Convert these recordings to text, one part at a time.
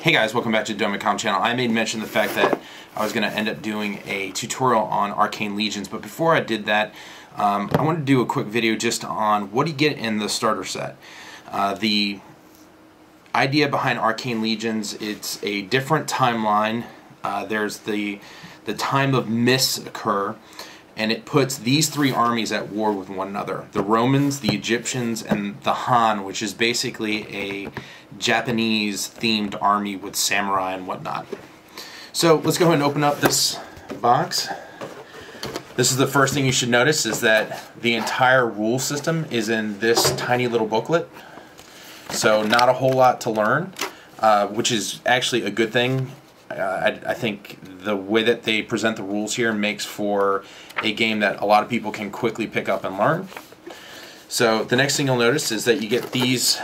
Hey guys, welcome back to the Domicom channel. I made mention of the fact that I was going to end up doing a tutorial on Arcane Legions, but before I did that, I wanted to do a quick video just on what do you get in the starter set. The idea behind Arcane Legions, it's a different timeline. There's the time of mists occur, and it puts these three armies at war with one another. The Romans, the Egyptians, and the Han, which is basically a Japanese-themed army with samurai and whatnot. So let's go ahead and open up this box. This is the first thing you should notice, is that the entire rule system is in this tiny little booklet. So not a whole lot to learn, which is actually a good thing. I think the way that they present the rules here makes for a game that a lot of people can quickly pick up and learn. So the next thing you'll notice is that you get these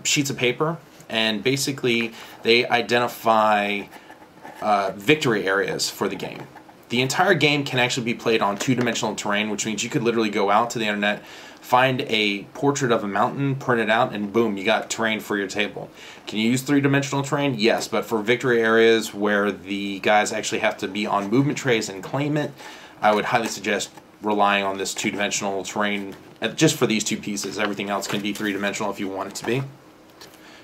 sheets of paper, and basically they identify victory areas for the game. The entire game can actually be played on two-dimensional terrain, which means you could literally go out to the internet, find a portrait of a mountain, print it out, and boom, you got terrain for your table. Can you use three-dimensional terrain? Yes, but for victory areas where the guys actually have to be on movement trays and claim it, I would highly suggest relying on this two-dimensional terrain just for these two pieces. Everything else can be three-dimensional if you want it to be.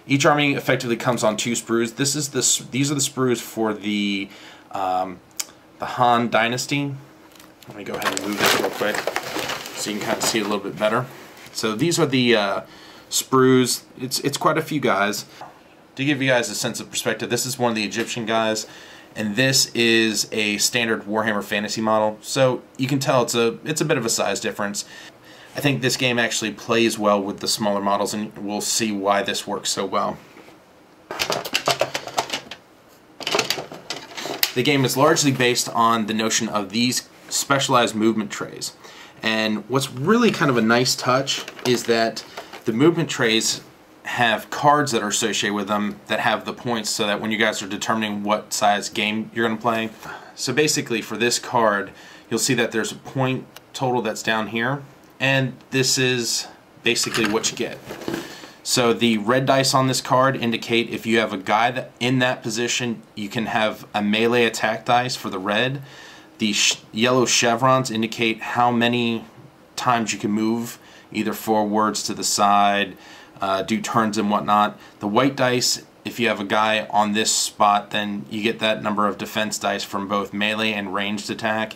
Each army effectively comes on two sprues. These are the sprues for the Han Dynasty. Let me go ahead and move this real quick so you can kind of see it a little bit better. So these are the sprues. It's quite a few guys. To give you guys a sense of perspective, this is one of the Egyptian guys, and this is a standard Warhammer Fantasy model. So you can tell it's a bit of a size difference. I think this game actually plays well with the smaller models, and we'll see why this works so well. The game is largely based on the notion of these specialized movement trays. And what's really kind of a nice touch is that the movement trays have cards that are associated with them that have the points, so that when you guys are determining what size game you're going to play. So basically for this card, you'll see that there's a point total that's down here, and this is basically what you get. So the red dice on this card indicate if you have a guy in that position, you can have a melee attack dice for the red. The yellow chevrons indicate how many times you can move, either forwards, to the side, do turns and whatnot. The white dice, if you have a guy on this spot, then you get that number of defense dice from both melee and ranged attack.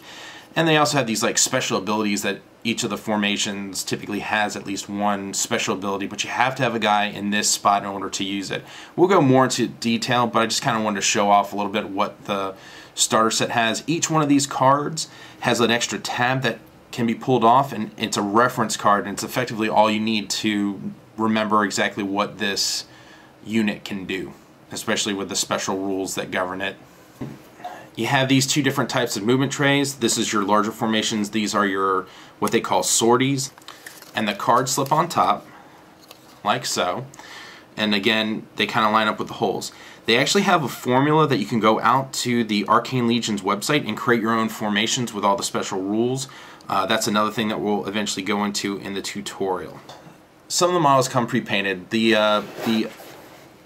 And they also have these like special abilities that each of the formations typically has at least one special ability, but you have to have a guy in this spot in order to use it. We'll go more into detail, but I just kind of wanted to show off a little bit what the starter set has. Each one of these cards has an extra tab that can be pulled off, and it's a reference card, and it's effectively all you need to remember exactly what this unit can do, especially with the special rules that govern it. You have these two different types of movement trays. This is your larger formations. These are your what they call sorties, and the cards slip on top like so, and again they kind of line up with the holes. They actually have a formula that you can go out to the Arcane Legions website and create your own formations with all the special rules. That's another thing that we'll eventually go into in the tutorial. Some of the models come pre-painted. The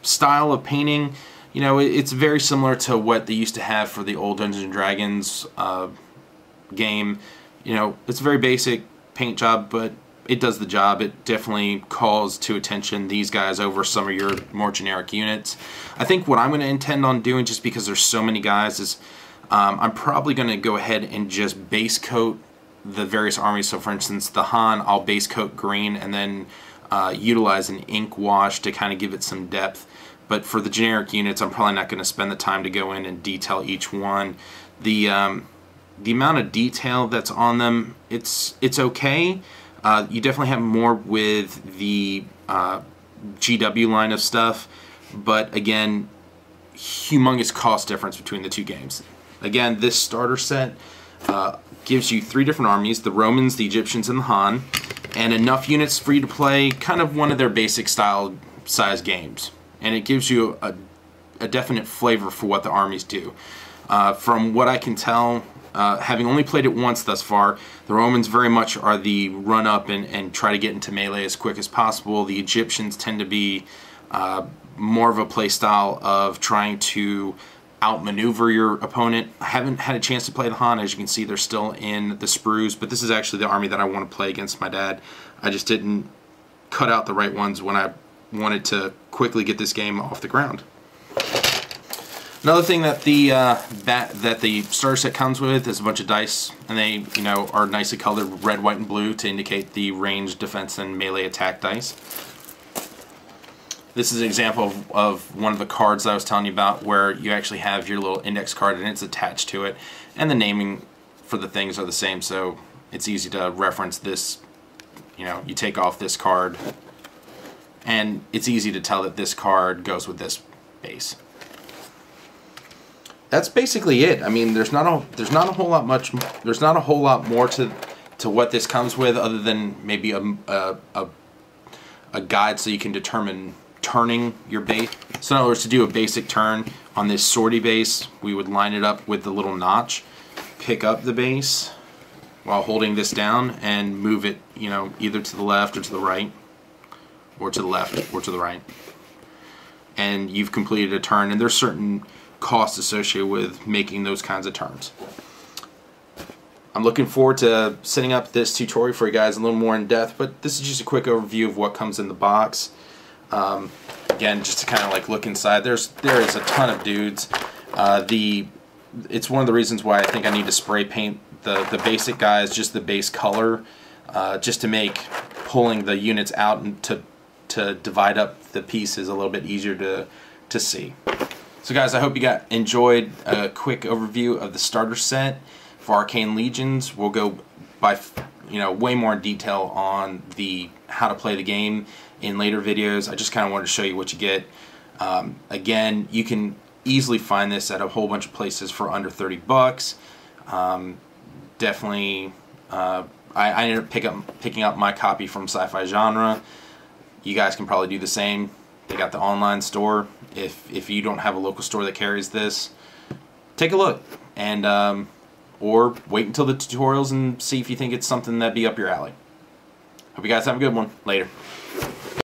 style of painting, you know, it's very similar to what they used to have for the old Dungeons & Dragons game. You know, it's a very basic paint job, but it does the job. It definitely calls to attention these guys over some of your more generic units. I think what I'm going to intend on doing, just because there's so many guys, is I'm probably going to go ahead and just base coat the various armies. So for instance, the Han, I'll base coat green and then utilize an ink wash to kind of give it some depth. But for the generic units, I'm probably not going to spend the time to go in and detail each one. The amount of detail that's on them, it's okay. You definitely have more with the GW line of stuff, but again, humongous cost difference between the two games. Again, this starter set gives you three different armies: the Romans, the Egyptians, and the Han, and enough units for you to play kind of one of their basic style size games. And it gives you a definite flavor for what the armies do. From what I can tell, having only played it once thus far, the Romans very much are the run-up and try to get into melee as quick as possible. The Egyptians tend to be more of a play style of trying to outmaneuver your opponent. I haven't had a chance to play the Han. As you can see, they're still in the sprues, but this is actually the army that I want to play against my dad. I just didn't cut out the right ones when I wanted to quickly get this game off the ground. Another thing that the starter set comes with is a bunch of dice, and they, you know, are nicely colored red, white, and blue to indicate the range, defense, and melee attack dice. This is an example of one of the cards that I was telling you about, where you actually have your little index card and it's attached to it, and the naming for the things are the same, so it's easy to reference this. You know, you take off this card, and it's easy to tell that this card goes with this base. That's basically it. I mean, there's not a whole lot more to what this comes with, other than maybe a guide so you can determine turning your base. So in other words, to do a basic turn on this sortie base, we would line it up with the little notch, pick up the base while holding this down, and move it, you know, either to the left or to the right, or to the left or to the right. And you've completed a turn, and there's certain costs associated with making those kinds of turns. I'm looking forward to setting up this tutorial for you guys a little more in depth, but this is just a quick overview of what comes in the box. Again, just to kind of like look inside, there is a ton of dudes. It's one of the reasons why I think I need to spray paint the basic guys, just the base color, just to make pulling the units out and to divide up the pieces a little bit easier to see. So guys, I hope you enjoyed a quick overview of the starter set for Arcane Legions. We'll go by, you know, way more in detail on how to play the game in later videos. I just kind of wanted to show you what you get. Again, you can easily find this at a whole bunch of places for under 30 bucks. Definitely, I ended up picking up my copy from Sci-Fi Genre. You guys can probably do the same. They got the online store. If you don't have a local store that carries this, take a look, and or wait until the tutorials and see if you think it's something that'd be up your alley. Hope you guys have a good one. Later.